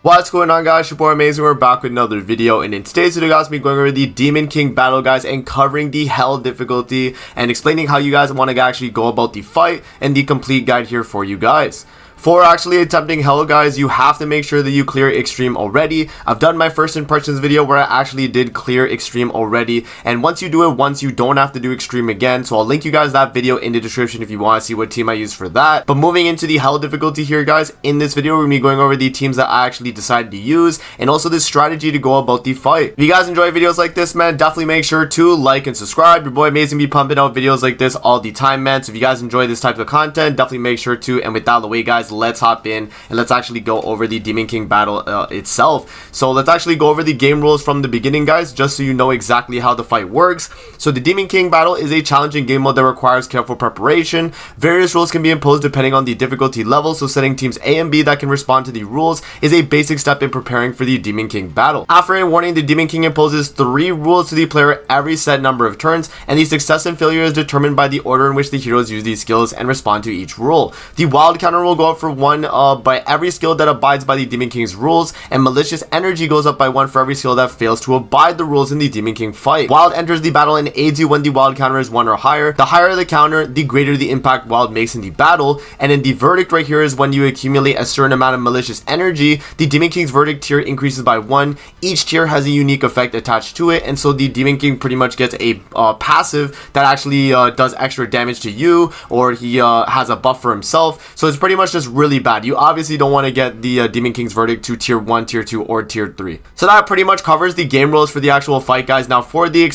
What's going on, guys? Your boy Amazing. We're back with another video, and in today's video, guys, we'll be going over the Demon King battle, guys, and covering the hell difficulty and explaining how you guys want to actually go about the fight and the complete guide here for you guys. For actually attempting hell, guys, you have to make sure that you clear extreme already. I've done my first impressions video where I actually did clear extreme already, and once you do it once, you don't have to do extreme again. So I'll link you guys that video in the description if you want to see what team I use for that. But moving into the hell difficulty here, guys, in this video we're gonna be going over the teams that I actually decided to use and also the strategy to go about the fight. If you guys enjoy videos like this, man, definitely make sure to like and subscribe. Your boy Amazing be pumping out videos like this all the time, man. So if you guys enjoy this type of content, definitely make sure to. And with that out of the way, guys, let's hop in and let's actually go over the Demon King battle itself. So let's actually go over the game rules from the beginning, guys, just so you know exactly how the fight works. So the Demon King battle is a challenging game mode that requires careful preparation. Various rules can be imposed depending on the difficulty level, so setting teams A and B that can respond to the rules is a basic step in preparing for the Demon King battle. After a warning, the Demon King imposes 3 rules to the player every set number of turns, and the success and failure is determined by the order in which the heroes use these skills and respond to each rule. The wild counter will go up for 1 by every skill that abides by the Demon King's rules, and malicious energy goes up by 1 for every skill that fails to abide the rules in the Demon King fight. Wild enters the battle and aids you when the wild counter is 1 or higher. The higher the counter, the greater the impact wild makes in the battle. And in the verdict right here is when you accumulate a certain amount of malicious energy, the Demon King's verdict tier increases by 1. Each tier has a unique effect attached to it, and so the Demon King pretty much gets a passive that actually does extra damage to you, or he has a buff for himself. So it's pretty much just really bad. You obviously don't want to get the Demon King's verdict to tier 1, tier 2, or tier 3. So that pretty much covers the game rules for the actual fight, guys. Now for the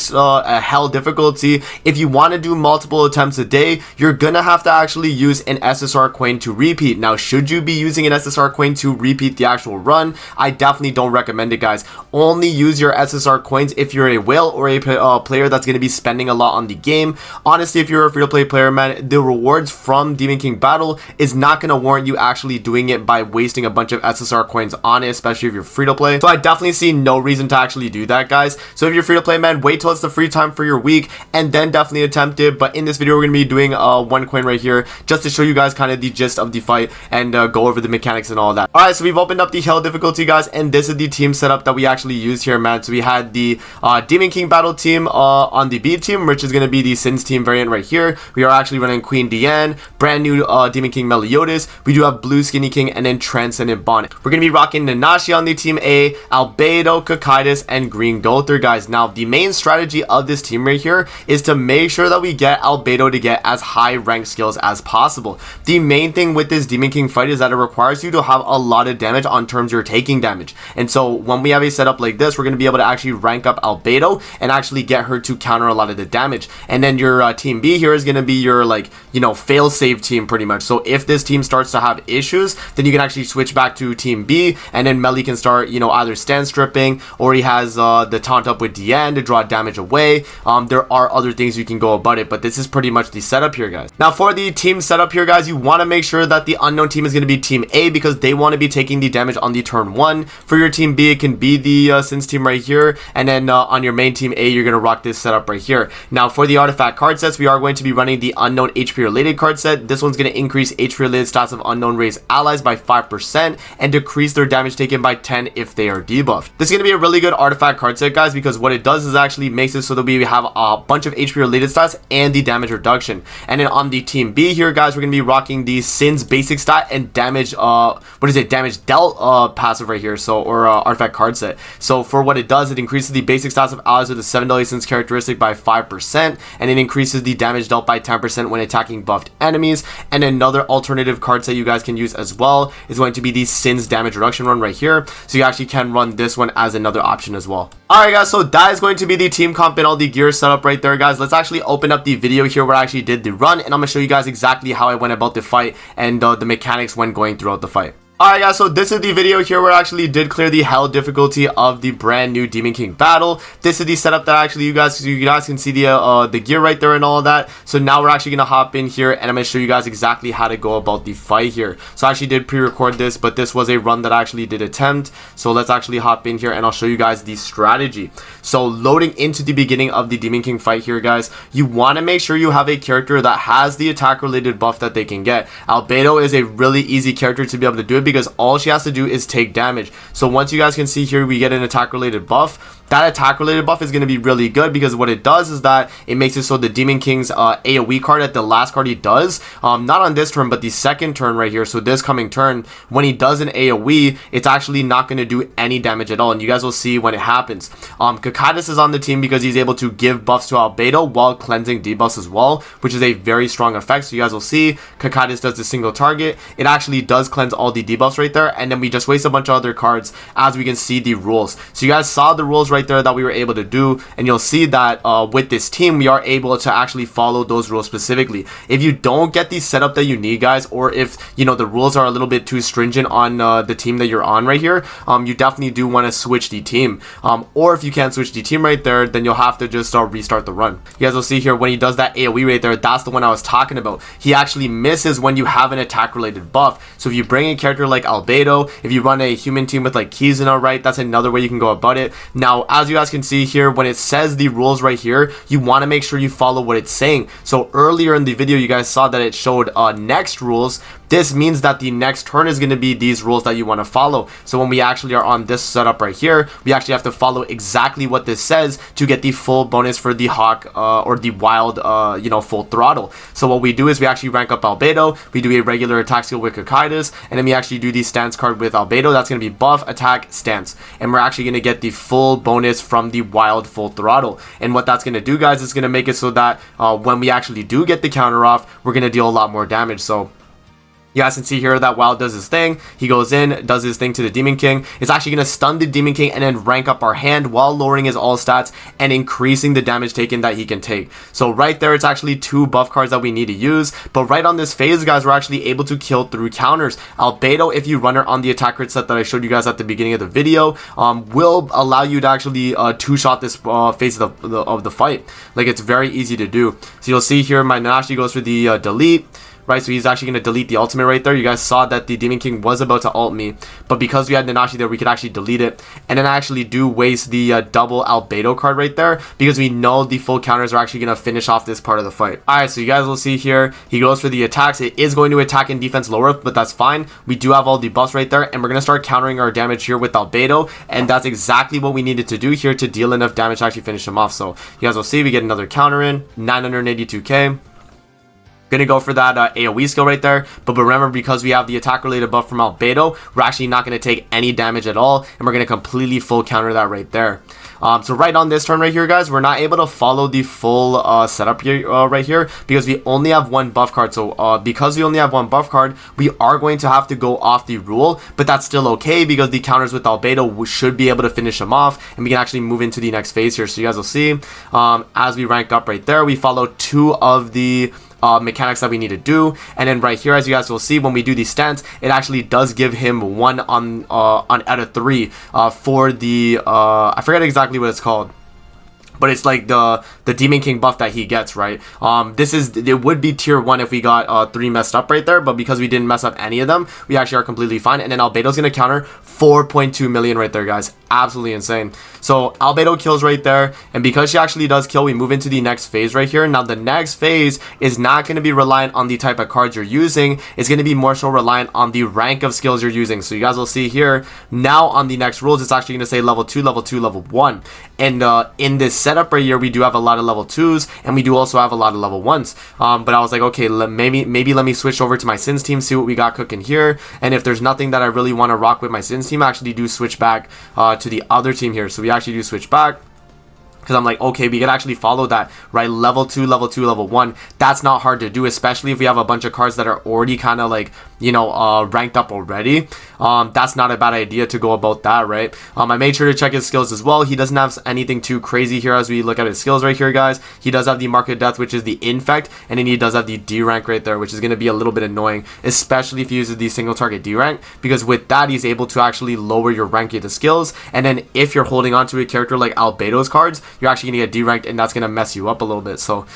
hell difficulty, if you want to do multiple attempts a day, you're gonna have to actually use an SSR coin to repeat. Now should you be using an SSR coin to repeat the actual run? I definitely don't recommend it, guys. Only use your SSR coins if you're a whale or a player that's going to be spending a lot on the game. Honestly, if you're a free-to-play player, man, the rewards from Demon King battle is not going to warrant you actually doing it by wasting a bunch of SSR coins on it, especially if you're free-to-play. So I definitely see no reason to actually do that, guys. So if you're free-to-play, man, wait till it's the free time for your week and then definitely attempt it. But in this video, we're going to be doing 1 coin right here just to show you guys kind of the gist of the fight and go over the mechanics and all that. Alright, so we've opened up the hell difficulty, guys, and this is the team setup that we actually used here, man. So we had the Demon King battle team on the B team, which is going to be the Sins team variant right here. We are actually running Queen Diane, brand new Demon King Meliodas. We do have Blue Skinny King and then Transcendent Bonnet. We're going to be rocking Nanashi on the team A, Albedo, Cocytus, and Green Gowther, guys. Now the main strategy of this team right here is to make sure that we get Albedo to get as high rank skills as possible. The main thing with this Demon King fight is that it requires you to have a lot of damage on terms you're taking damage, and so when we have a setup like this, we're going to be able to actually rank up Albedo and actually get her to counter a lot of the damage. And then your team B here is going to be your, like, you know, fail save team pretty much. So if this team starts to have issues, then you can actually switch back to team B, and then Melly can start, you know, either stand stripping, or he has the taunt up with Diane to draw damage away. There are other things you can go about it, but this is pretty much the setup here, guys. Now for the team setup here, guys, you want to make sure that the unknown team is going to be team A because they want to be taking the damage on the turn 1. For your team B, it can be the Sins team right here, and then on your main team A, you're going to rock this setup right here. Now for the artifact card sets, we are going to be running the unknown HP related card set. This one's going to increase HP related stats of unknown race allies by 5% and decrease their damage taken by 10 if they are debuffed. This is going to be a really good artifact card set, guys, because what it does is actually makes it so that we have a bunch of HP related stats and the damage reduction. And then on the team B here, guys, we're going to be rocking the Sins basic stat and damage damage dealt passive right here, so, or artifact card set. So for what it does, it increases the basic stats of allies with the 7 Sins characteristic by 5%, and it increases the damage dealt by 10% when attacking buffed enemies. And another alternative card set you guys can use as well is going to be the Sins damage reduction run right here, so you actually can run this one as another option as well. Alright, guys, so that is going to be the team comp and all the gear setup right there, guys. Let's actually open up the video here where I actually did the run, and I'm going to show you guys exactly how I went about the fight and the mechanics when going throughout the fight. Alright, guys, so this is the video here where I actually did clear the hell difficulty of the brand new Demon King battle. This is the setup that actually you guys can see the gear right there and all of that. So now we're actually gonna hop in here and I'm gonna show you guys exactly how to go about the fight here. So I actually did pre-record this, but this was a run that I actually did attempt. So let's actually hop in here and I'll show you guys the strategy. So loading into the beginning of the Demon King fight here, guys, you want to make sure you have a character that has the attack related buff that they can get. Albedo is a really easy character to be able to do it because all she has to do is take damage. So once you guys can see here, we get an attack related buff. That attack related buff is going to be really good because what it does is that it makes it so the Demon King's AoE card at the last card he does, not on this turn but the second turn right here, so this coming turn, when he does an AoE, it's actually not going to do any damage at all, and you guys will see when it happens. Cocytus is on the team because he's able to give buffs to Albedo while cleansing debuffs as well, which is a very strong effect. So you guys will see Cocytus does the single target. It actually does cleanse all the debuffs right there, and then we just waste a bunch of other cards as we can see the rules. So you guys saw the rules right there that we were able to do, and you'll see that with this team we are able to actually follow those rules specifically. If you don't get the setup that you need, guys, or if you know the rules are a little bit too stringent on the team that you're on right here, you definitely do want to switch the team, or if you can't switch the team right there, then you'll have to just restart the run. You guys will see here when he does that AoE right there, that's the one I was talking about. He actually misses when you have an attack related buff. So if you bring a character like Albedo, if you run a human team with like Kizuna, right, that's another way you can go about it. Now as you guys can see here, when it says the rules right here, you want to make sure you follow what it's saying. So earlier in the video you guys saw that it showed next rules. This means that the next turn is going to be these rules that you want to follow. So when we actually are on this setup right here, we actually have to follow exactly what this says to get the full bonus for the Hawk or the Wild, you know, full throttle. So what we do is we actually rank up Albedo, we do a regular attack skill with Cocytus, and then we actually do the stance card with Albedo. That's going to be buff, attack, stance. And we're actually going to get the full bonus from the Wild full throttle. And what that's going to do, guys, is going to make it so that when we actually do get the counter off, we're going to deal a lot more damage. So you guys can see here that Wild does his thing. He goes in, does his thing to the Demon King. It's actually going to stun the Demon King and then rank up our hand while lowering his all stats and increasing the damage taken that he can take. So right there, it's actually 2 buff cards that we need to use. But right on this phase, guys, we're actually able to kill through counters. Albedo, if you run her on the attack crit set that I showed you guys at the beginning of the video, will allow you to actually two-shot this phase of the fight. Like, it's very easy to do. So you'll see here, my Nanashi goes for the delete. Right, so he's actually going to delete the ultimate right there. You guys saw that the Demon King was about to ult me, but because we had Nanashi there, we could actually delete it. And then I actually do waste the double Albedo card right there because we know the full counters are actually going to finish off this part of the fight. Alright, so you guys will see here, he goes for the attacks. It is going to attack and defense lower, but that's fine. We do have all the buffs right there, and we're going to start countering our damage here with Albedo, and that's exactly what we needed to do here to deal enough damage to actually finish him off. So you guys will see, we get another counter in, 982k. Gonna go for that AoE skill right there, but remember, because we have the attack related buff from Albedo, we're actually not going to take any damage at all, and we're going to completely full counter that right there. So right on this turn right here, guys, we're not able to follow the full setup here, right here, because we only have 1 buff card. So because we only have 1 buff card, we are going to have to go off the rule, but that's still okay because the counters with Albedo should be able to finish him off, and we can actually move into the next phase here. So you guys will see, as we rank up right there, we follow 2 of the mechanics that we need to do, and then right here, as you guys will see, when we do the stance, it actually does give him 1 on out of 3 for the I forget exactly what it's called, but it's like the Demon King buff that he gets, right? It would be tier 1 if we got 3 messed up right there, but because we didn't mess up any of them, we actually are completely fine. And then Albedo's gonna counter 4.2 million right there, guys. Absolutely insane. So Albedo kills right there, and because she actually does kill, we move into the next phase right here. Now the next phase is not going to be reliant on the type of cards you're using. It's going to be more so reliant on the rank of skills you're using. So you guys will see here, now on the next rules, it's actually going to say level 2, level 2, level 1. And in this setup right here, we do have a lot of level 2s, and we do also have a lot of level 1s. But I was like, okay, maybe let me switch over to my Sins team, see what we got cooking here. And if there's nothing that I really want to rock with my Sins team, I actually do switch back to the other team here. So we actually do switch back, because I'm like, okay, we can actually follow that, right? Level 2, level 2, level 1. That's not hard to do, especially if we have a bunch of cards that are already kind of like, you know, ranked up already. That's not a bad idea to go about that, right? I made sure to check his skills as well. He doesn't have anything too crazy here as we look at his skills right here, guys. He does have the Mark of Death, which is the infect, and then he does have the D rank right there, which is going to be a little bit annoying, especially if he uses the single target D rank, because with that, he's able to actually lower your rank of the skills. And then if you're holding on to a character like Albedo's cards, you're actually gonna get deranked, and that's gonna mess you up a little bit. So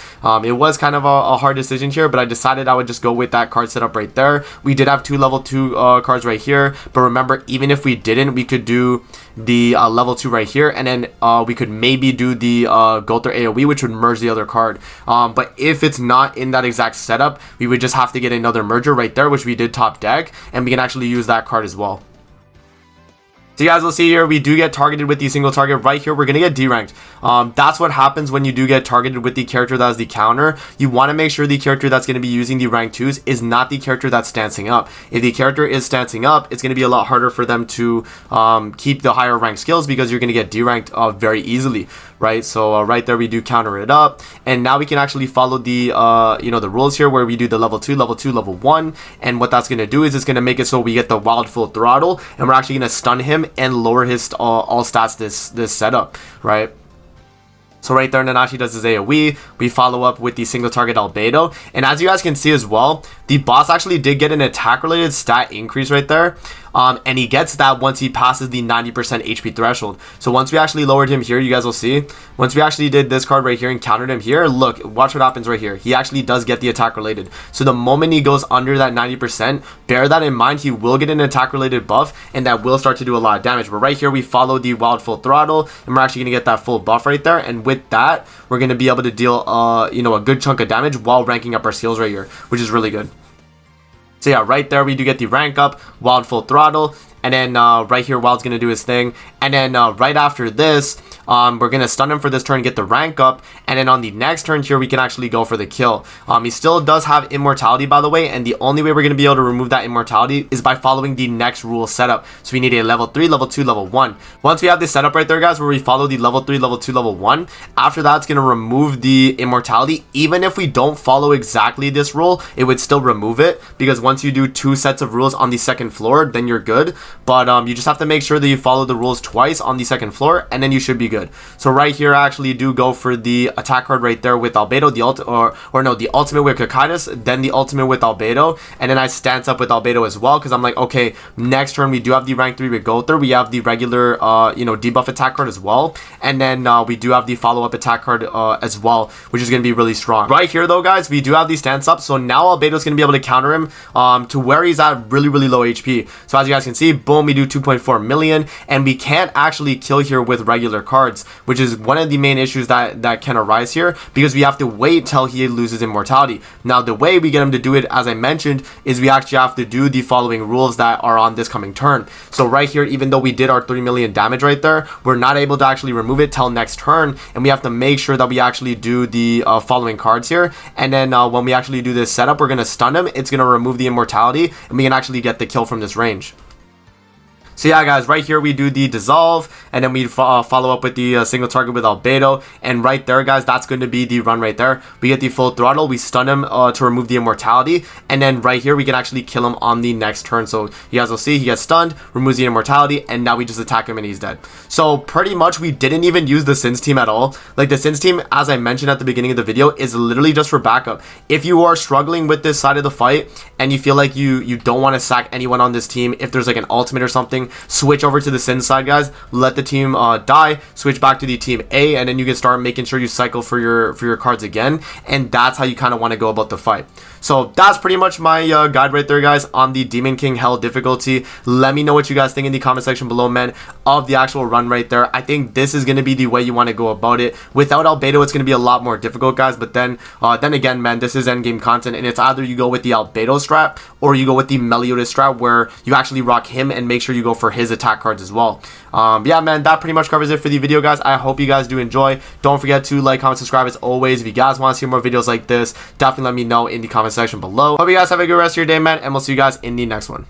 it was kind of a hard decision here, but I decided I would just go with that card setup right there. We did have 2 level 2 cards right here, but remember, even if we didn't, we could do the level 2 right here, and then we could maybe do the Gowther AoE, which would merge the other card. But if it's not in that exact setup, we would just have to get another merger right there, which we did top deck, and we can actually use that card as well. So you guys will see here, we do get targeted with the single target right here. We're going to get deranked. That's what happens when you do get targeted with the character that is the counter. You want to make sure the character that's going to be using the rank 2s is not the character that's stancing up. If the character is stancing up, it's going to be a lot harder for them to keep the higher rank skills, because you're going to get deranked very easily, right? So right there, we do counter it up, and now we can actually follow the the rules here, where we do the level 2, level 1, and what that's going to do is it's going to make it so we get the wild full throttle, and we're actually going to stun him and lower his all stats this setup, right? So right there, Nanashi does his AoE. We follow up with the single target Albedo. And as you guys can see as well, the boss actually did get an attack related stat increase right there. And he gets that once he passes the 90% HP threshold. So once we actually lowered him here, you guys will see, once we actually did this card right here and countered him here, look, watch what happens right here. He actually does get the attack related. So the moment he goes under that 90%, bear that in mind, he will get an attack related buff, and that will start to do a lot of damage. But right here, we follow the wild full throttle, and we're actually going to get that full buff right there. And with that, we're going to be able to deal a good chunk of damage while ranking up our skills right here, which is really good. So yeah, right there, we do get the rank up, wild full throttle, and then right here, Wild's going to do his thing. And then right after this, we're going to stun him for this turn, get the rank up, and then on the next turn here, we can actually go for the kill. He still does have immortality, by the way, and the only way we're going to be able to remove that immortality is by following the next rule setup. So we need a level 3, level 2, level 1. Once we have this setup right there, guys, where we follow the level 3, level 2, level 1, after that, it's going to remove the immortality. Even if we don't follow exactly this rule, it would still remove it, because once you do 2 sets of rules on the second floor, then you're good. But you just have to make sure that you follow the rules twice on the second floor, and then you should be good. So right here, I actually do go for the attack card right there with Albedo, the ultimate with Cocytus, then the ultimate with Albedo, and then I stance up with Albedo as well, because I'm like, okay, next turn we do have the rank 3 with Gowther, we have the regular debuff attack card as well, and then we do have the follow-up attack card as well, which is going to be really strong. Right here though, guys, we do have the stance up, so now Albedo's going to be able to counter him to where he's at really low HP. So as you guys can see, boom, we do 2.4 million, and we can't actually kill here with regular cards, which is one of the main issues that can arise here, because we have to wait till he loses immortality. Now the way we get him to do it, as I mentioned, is we actually have to do the following rules that are on this coming turn. So right here, even though we did our 3 million damage right there, we're not able to actually remove it till next turn, and we have to make sure that we actually do the following cards here. And then when we actually do this setup, we're going to stun him, it's going to remove the immortality, and we can actually get the kill from this range. So yeah, guys, right here we do the dissolve, and then we follow up with the single target with Albedo, and right there, guys, that's going to be the run right there. We get the full throttle, we stun him to remove the immortality, and then right here we can actually kill him on the next turn. So you guys will see he gets stunned, removes the immortality, and now we just attack him and he's dead. So pretty much we didn't even use the Sins team at all. Like, the Sins team, as I mentioned at the beginning of the video, is literally just for backup. If you are struggling with this side of the fight and you feel like you don't want to sack anyone on this team, if there's like an ultimate or something, switch over to the Sin side, guys. Let the team die, switch back to the team A, and then you can start making sure you cycle for your cards again, and that's how you kind of want to go about the fight. So that's pretty much my guide right there, guys, on the Demon King Hell difficulty. Let me know what you guys think in the comment section below, man, of the actual run right there. I think this is going to be the way you want to go about it. Without Albedo, it's going to be a lot more difficult, guys, but then again, man, this is endgame content, and it's either you go with the Albedo strat or you go with the Meliodas strat, where you actually rock him and make sure you go for his attack cards as well. Yeah, man, that pretty much covers it for the video, guys. I hope you guys do enjoy. Don't forget to like, comment, subscribe as always. If you guys want to see more videos like this, definitely let me know in the comment section below. Hope you guys have a good rest of your day, man, and we'll see you guys in the next one.